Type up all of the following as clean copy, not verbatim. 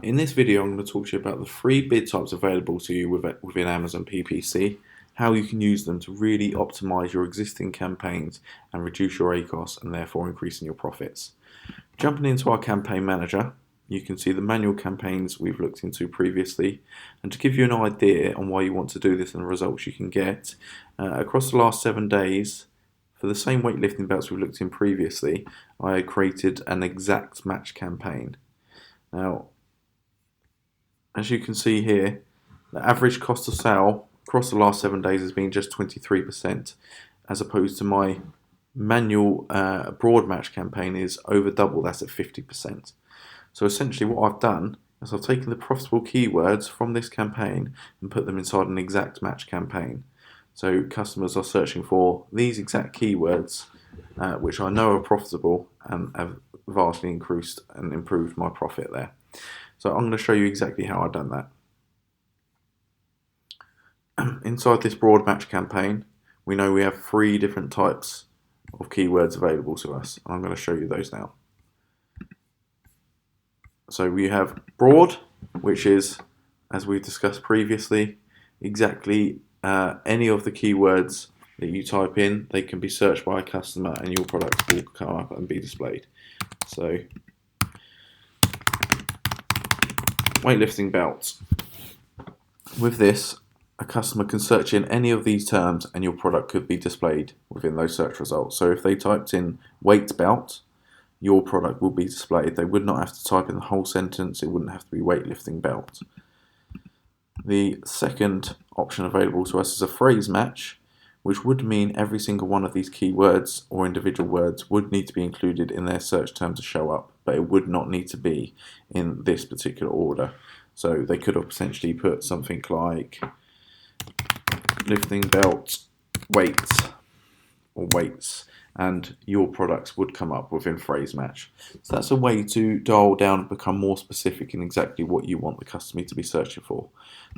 In this video, I'm going to talk to you about the free bid types available to you within Amazon PPC, how you can use them to really optimize your existing campaigns and reduce your ACoS and therefore increasing your profits. Jumping into our campaign manager, you can see the manual campaigns we've looked into previously, and to give you an idea on why you want to do this and the results you can get, across the last 7 days, for the same weightlifting belts we've looked in previously, I created an exact match campaign. Now, as you can see here, the average cost of sale across the last 7 days has been just 23%, as opposed to my manual broad match campaign is over double, that's at 50%. So essentially what I've done is I've taken the profitable keywords from this campaign and put them inside an exact match campaign. So customers are searching for these exact keywords, which I know are profitable and have vastly increased and improved my profit there. So I'm going to show you exactly how I've done that. Inside this broad match campaign, we know we have 3 different types of keywords available to us, and I'm going to show you those now. So we have broad, which is, as we discussed previously, exactly any of the keywords that you type in, they can be searched by a customer and your product will come up and be displayed. So weightlifting belts. With this, a customer can search in any of these terms and your product could be displayed within those search results. So if they typed in weight belt, your product will be displayed. They would not have to type in the whole sentence, it wouldn't have to be weightlifting belt. The second option available to us is a phrase match, which would mean every single one of these keywords or individual words would need to be included in their search term to show up, but it would not need to be in this particular order. So they could have potentially put something like lifting belt weights or weights, and your products would come up within phrase match. So that's a way to dial down and become more specific in exactly what you want the customer to be searching for.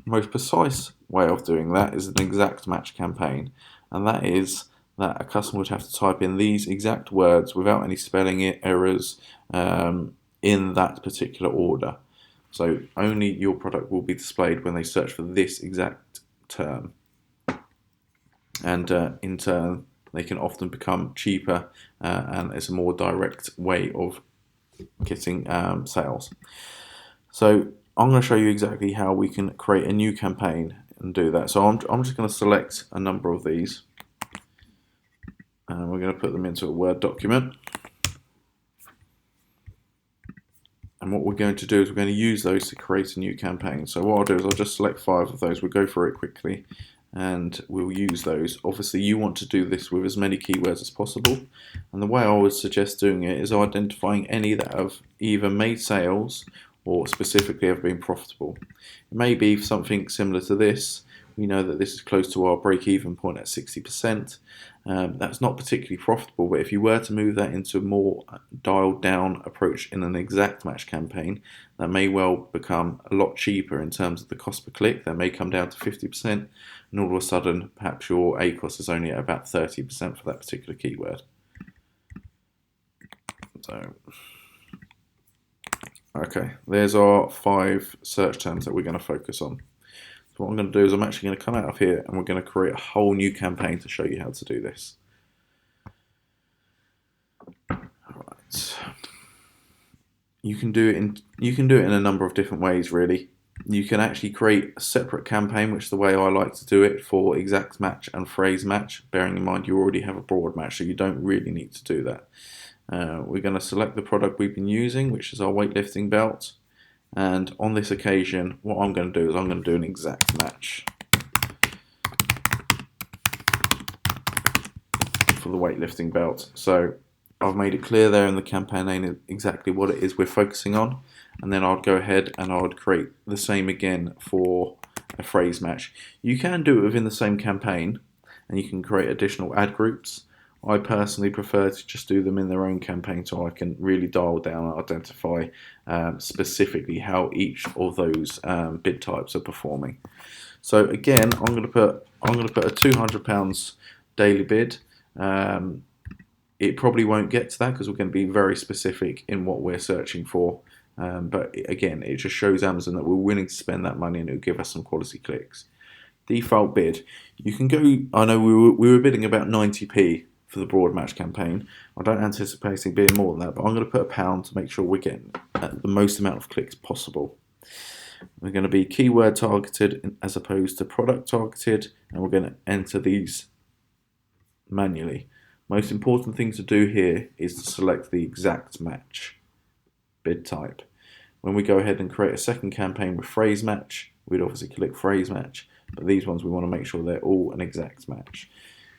The most precise way of doing that is an exact match campaign, and that is that a customer would have to type in these exact words without any spelling errors in that particular order. So only your product will be displayed when they search for this exact term, and in turn they can often become cheaper and it's a more direct way of getting sales. So I'm going to show you exactly how we can create a new campaign and do that. So I'm just going to select a number of these and we're going to put them into a Word document. And what we're going to do is we're going to use those to create a new campaign. So what I'll do is I'll just select 5 of those. We'll go through it quickly and we'll use those. Obviously you want to do this with as many keywords as possible, and the way I would suggest doing it is identifying any that have either made sales or specifically have been profitable. It may be something similar to this. We know that this is close to our break-even point at 60%. That's not particularly profitable, but if you were to move that into a more dialed down approach in an exact match campaign, that may well become a lot cheaper in terms of the cost per click. That may come down to 50%, and all of a sudden perhaps your ACoS is only at about 30% for that particular keyword. So okay, there's our 5 search terms that we're going to focus on. So what I'm going to do is I'm actually going to come out of here and we're going to create a whole new campaign to show you how to do this. Alright. You can do it in a number of different ways really. You can actually create a separate campaign, which is the way I like to do it, for exact match and phrase match, bearing in mind you already have a broad match, so you don't really need to do that. We're going to select the product we've been using, which is our weightlifting belt, and on this occasion what I'm going to do is I'm going to do an exact match for the weightlifting belt. So I've made it clear there in the campaign name exactly what it is we're focusing on, and then I'd go ahead and I would create the same again for a phrase match. You can do it within the same campaign and you can create additional ad groups. I personally prefer to just do them in their own campaign so I can really dial down and identify specifically how each of those bid types are performing. So again, I'm going to put a £200 daily bid. It probably won't get to that because we're going to be very specific in what we're searching for But again, it just shows Amazon that we're willing to spend that money and it'll give us some quality clicks. Default bid. You can go, I know we were bidding about 90p for the broad match campaign. I don't anticipate it being more than that, but I'm going to put £1 to make sure we're getting the most amount of clicks possible. We're going to be keyword targeted as opposed to product targeted, and we're going to enter these manually. Most important thing to do here is to select the exact match bid type. When we go ahead and create a second campaign with phrase match, we'd obviously click phrase match, but these ones we want to make sure they're all an exact match.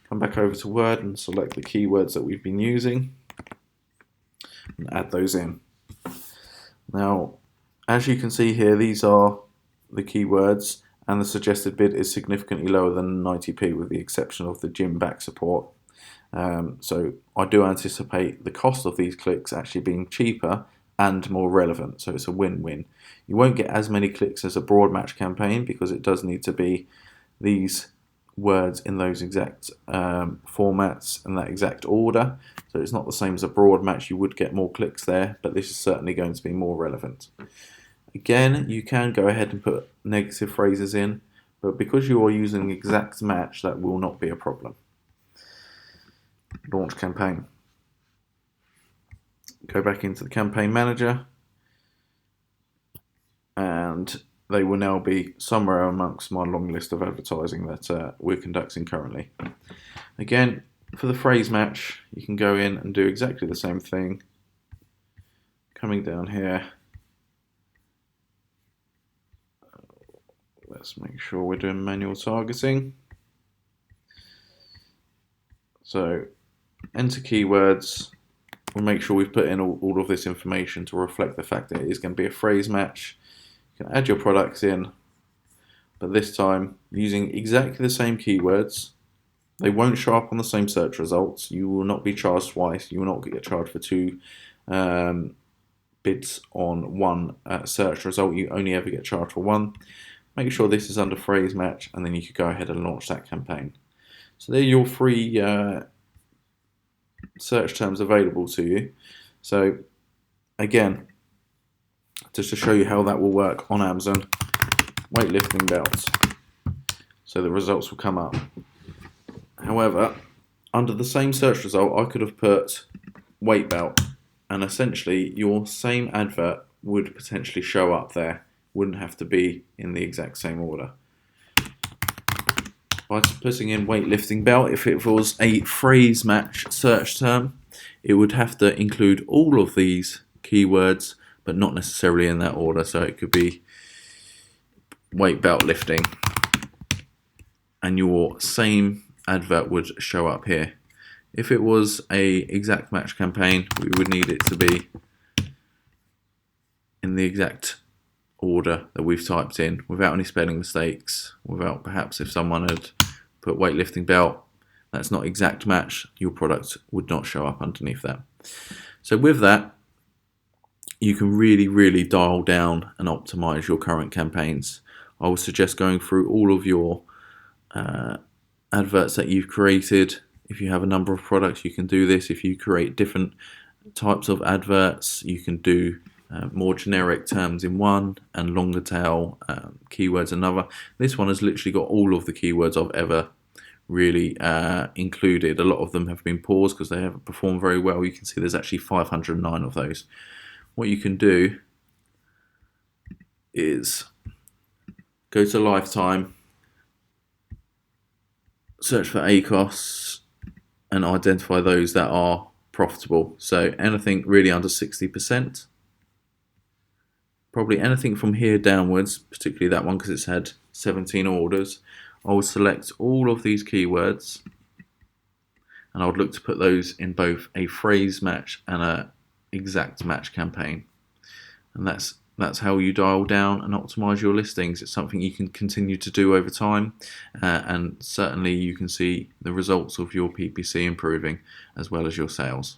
Come back over to Word and select the keywords that we've been using and add those in. Now, as you can see here, these are the keywords, and the suggested bid is significantly lower than 90p with the exception of the gym back support. So I do anticipate the cost of these clicks actually being cheaper and more relevant, so it's a win-win. You won't get as many clicks as a broad match campaign because it does need to be these words in those exact formats and that exact order, so it's not the same as a broad match. You would get more clicks there, but this is certainly going to be more relevant. Again, you can go ahead and put negative phrases in, but because you are using the exact match, that will not be a problem. Launch campaign. Go back into the campaign manager, and they will now be somewhere amongst my long list of advertising that we're conducting currently. Again, for the phrase match, you can go in and do exactly the same thing. Coming down here, let's make sure we're doing manual targeting. So enter keywords. We'll make sure we've put in all of this information to reflect the fact that it is going to be a phrase match. You can add your products in, but this time using exactly the same keywords. They won't show up on the same search results. You will not be charged twice. You will not get charged for two bids on one search result. You only ever get charged for one. Make sure this is under phrase match, and then you could go ahead and launch that campaign. So they're your free search terms available to you. So again, just to show you how that will work on Amazon, weightlifting belts. So the results will come up. However, under the same search result, I could have put weight belt, and essentially your same advert would potentially show up there. Wouldn't have to be in the exact same order. By putting in weightlifting belt, if it was a phrase match search term, it would have to include all of these keywords, but not necessarily in that order. So it could be weight belt lifting, and your same advert would show up here. If it was a exact match campaign, we would need it to be in the exact order that we've typed in, without any spelling mistakes, without perhaps if someone had put weightlifting belt, that's not exact match, your product would not show up underneath that. So with that, you can really dial down and optimize your current campaigns. I would suggest going through all of your adverts that you've created. If you have a number of products, you can do this. If you create different types of adverts, you can do more generic terms in one and longer tail keywords another. This one has literally got all of the keywords I've ever really included. A lot of them have been paused because they haven't performed very well. You can see there's actually 509 of those. What you can do is go to lifetime, search for ACOS, and identify those that are profitable. So anything really under 60%. Probably anything from here downwards, particularly that one because it's had 17 orders. I will select all of these keywords, and I would look to put those in both a phrase match and a exact match campaign. And that's how you dial down and optimize your listings. It's something you can continue to do over time, and certainly you can see the results of your PPC improving as well as your sales.